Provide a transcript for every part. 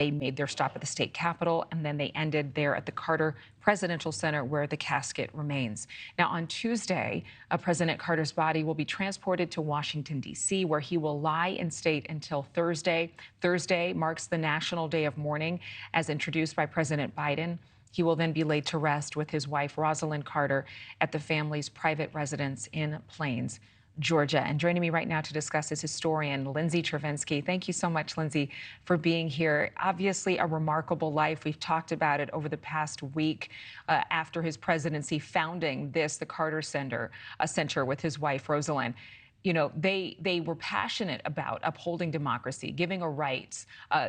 They made their stop at the state capitol, and then they ended there at the Carter Presidential Center, where the casket remains. Now, on Tuesday, President Carter's body will be transported to Washington, D.C., where he will lie in state until Thursday. Thursday marks the National Day of Mourning, as introduced by President Biden. He will then be laid to rest with his wife, Rosalynn Carter, at the family's private residence in Plains, Georgia. And joining me right now to discuss is historian Lindsay Chervinsky. Thank you so much, Lindsay, for being here. Obviously, a remarkable life. We've talked about it over the past week after his presidency, founding the Carter Center with his wife, Rosalynn. You know, they were passionate about upholding democracy, giving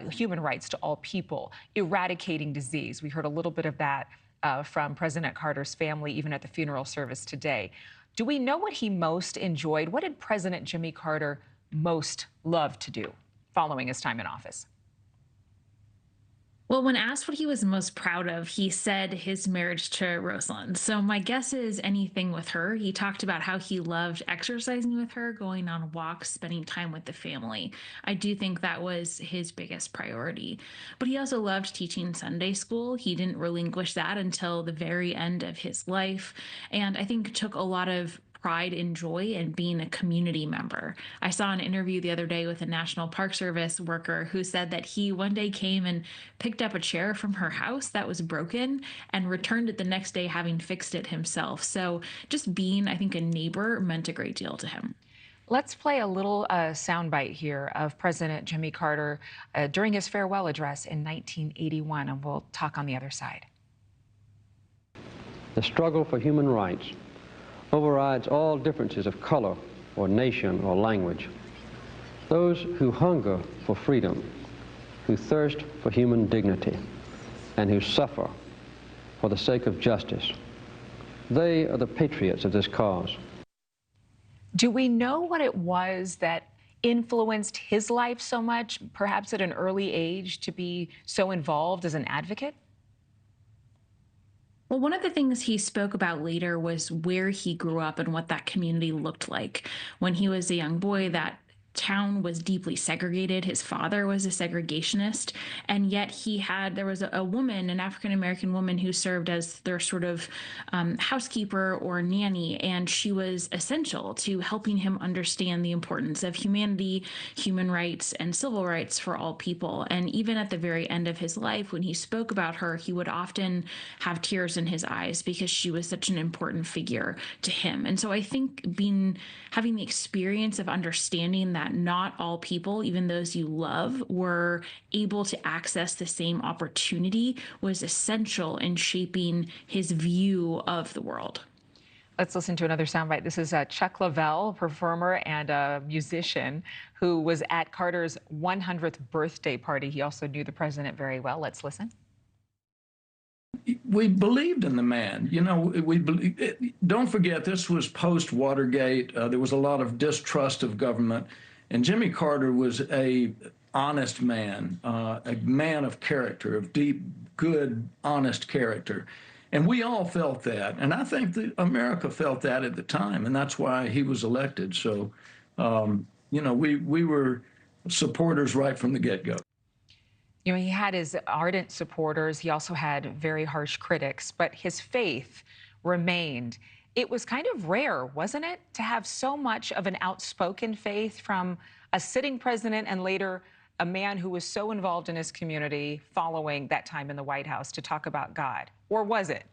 human rights to all people, eradicating disease. We heard a little bit of that from President Carter's family, even at the funeral service today. Do we know what he most enjoyed? What did President Jimmy Carter most love to do following his time in office? Well, when asked what he was most proud of, he said his marriage to Rosalynn. So my guess is anything with her. He talked about how he loved exercising with her, going on walks, spending time with the family. I do think that was his biggest priority. But he also loved teaching Sunday school. He didn't relinquish that until the very end of his life, and I think took a lot of pride and joy in being a community member. I saw an interview the other day with a National Park Service worker who said that he one day came and picked up a chair from her house that was broken and returned it the next day, having fixed it himself. So just being, I think, a neighbor meant a great deal to him. Let's play a little soundbite here of President Jimmy Carter during his farewell address in 1981, and we'll talk on the other side. The struggle for human rights overrides all differences of color or nation or language. Those who hunger for freedom, who thirst for human dignity, and who suffer for the sake of justice, they are the patriots of this cause. Do we know what it was that influenced his life so much, perhaps at an early age, to be so involved as an advocate? Well, one of the things he spoke about later was where he grew up and what that community looked like. When he was a young boy, that town was deeply segregated. His father was a segregationist, and yet there was a woman, an African-American woman, who served as their sort of housekeeper or nanny, and she was essential to helping him understand the importance of humanity, human rights, and civil rights for all people. And even at the very end of his life, when he spoke about her, he would often have tears in his eyes because she was such an important figure to him. And so I think having the experience of understanding that not all people, even those you love, were able to access the same opportunity was essential in shaping his view of the world. Let's listen to another soundbite. This is Chuck Lavelle, a performer and a musician who was at Carter's 100th birthday party. He also knew the president very well. Let's listen. We believed in the man. You know, don't forget, this was post-Watergate. There was a lot of distrust of government. And Jimmy Carter was a honest man, a man of character, of deep, good, honest character. And we all felt that. And I think that America felt that at the time, and that's why he was elected. So, you know, we were supporters right from the get-go. You know, he had his ardent supporters. He also had very harsh critics, but his faith remained. It was kind of rare, wasn't it, to have so much of an outspoken faith from a sitting president and later a man who was so involved in his community following that time in the White House to talk about God? Or was it?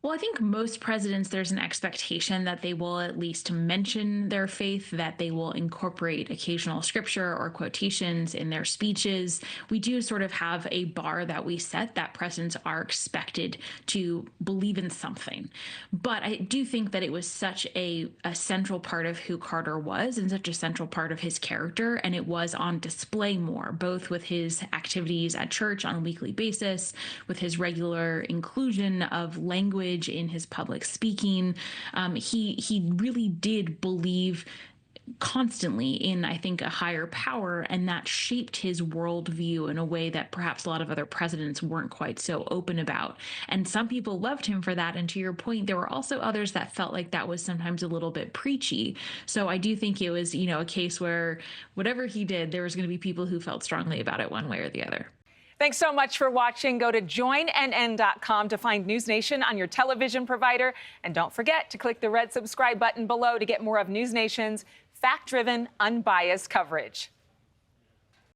Well, I think most presidents, there's an expectation that they will at least mention their faith, that they will incorporate occasional scripture or quotations in their speeches. We do sort of have a bar that we set that presidents are expected to believe in something. But I do think that it was such a central part of who Carter was and such a central part of his character, and it was on display more, both with his activities at church on a weekly basis, with his regular inclusion of language in his public speaking. He really did believe constantly in, I think, a higher power, and that shaped his worldview in a way that perhaps a lot of other presidents weren't quite so open about. And some people loved him for that. And to your point, there were also others that felt like that was sometimes a little bit preachy. So I do think it was, a case where whatever he did, there was going to be people who felt strongly about it one way or the other. Thanks so much for watching. Go to joinnn.com to find News Nation on your television provider. And don't forget to click the red subscribe button below to get more of News Nation's fact-driven, unbiased coverage.